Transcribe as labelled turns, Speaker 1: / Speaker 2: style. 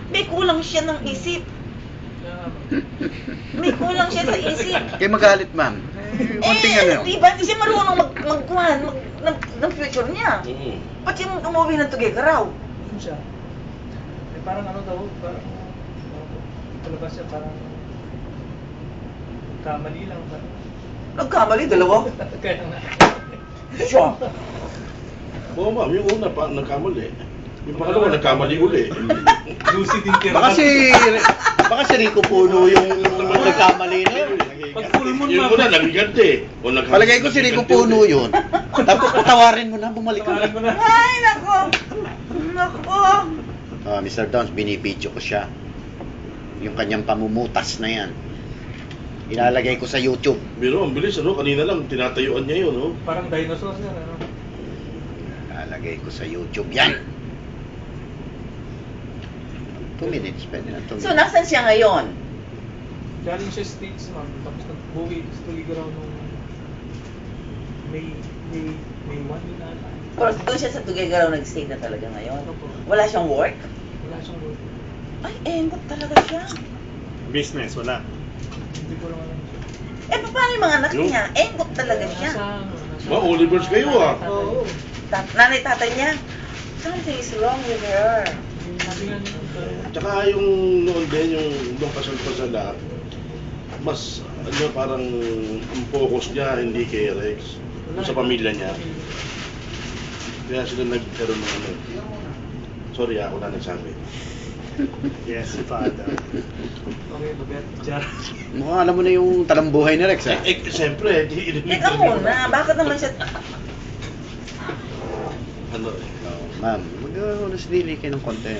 Speaker 1: May kulang siya ng isip. May kulang siya sa isip.
Speaker 2: Kaya magalit, ma'am. Konting ano.
Speaker 1: Di ba? Di siya marunong magkuhan ng future niya. Ba't yung umuwi ng Tuguegarao?
Speaker 3: Yun siya. Eh, parang ano daw, parang palabas siya, parang kamali lang.
Speaker 1: Nagkamali, dalawa?
Speaker 3: Kaya nga.
Speaker 1: Siya.
Speaker 4: Oo, ma'am, yung una pa nagkamali. Yung pangalawa nagkamali uli.
Speaker 3: Lucid din
Speaker 2: Baka si Rico Puno yung nagkamali nun.
Speaker 3: Pag full moon,
Speaker 4: Yung una nagigante.
Speaker 2: Palagay ko si Rico Puno yun. Tapos patawarin mo na, bumalik ka
Speaker 3: Tawarin mo
Speaker 2: na.
Speaker 3: na.
Speaker 1: Ay, nako. Nako.
Speaker 2: Mr. Downs, binibidyo ko siya. Yung kanyang pamumutas na yan. Ilalagay ko sa YouTube.
Speaker 4: Pero ang bilis, ano? Kanina lang, tinatayuan niya yun, no?
Speaker 3: Parang dinosaur siya, ano?
Speaker 2: Ilalagay ko sa YouTube yan. 2 minutes, pwede na 2 minutes.
Speaker 1: So, nasan siya ngayon?
Speaker 3: Galing siya States, ma'am. Tapos nag-buwi sa Tuguegarao nung May 1 yun ata.
Speaker 1: Pero doon siya sa Tuguegarao nag-stay na talaga ngayon?
Speaker 3: Ano po?
Speaker 1: Wala siyang work?
Speaker 3: Wala siyang work.
Speaker 1: Ay, engot talaga siya.
Speaker 5: Business, wala.
Speaker 3: Hindi ko lang alam siya.
Speaker 1: Paano yung mga anak
Speaker 4: Yung-
Speaker 1: niya? Engot talaga siya.
Speaker 3: Nasa
Speaker 4: Ma, Olivers kayo, ah.
Speaker 3: Oo.
Speaker 1: Nanay, tatay niya. Something is wrong with her.
Speaker 3: Sabi nga niya,
Speaker 4: Tsaka yung noon din, yung nung kasal lahat, mas, ano, parang ang focus niya hindi kay Rex, yung sa pamilya niya. Kaya sila nagkaroon ng ano. Sorry, ako na nagsabi.
Speaker 5: Yes, father.
Speaker 3: okay, Babet. Char.
Speaker 2: Mukhang alam mo na yung talambuhay ni Rex, ha?
Speaker 4: Siyempre,
Speaker 1: Teka muna, bakit naman siya...
Speaker 4: Ano,
Speaker 2: Ma'am, mag-honest dili kayo ng konti.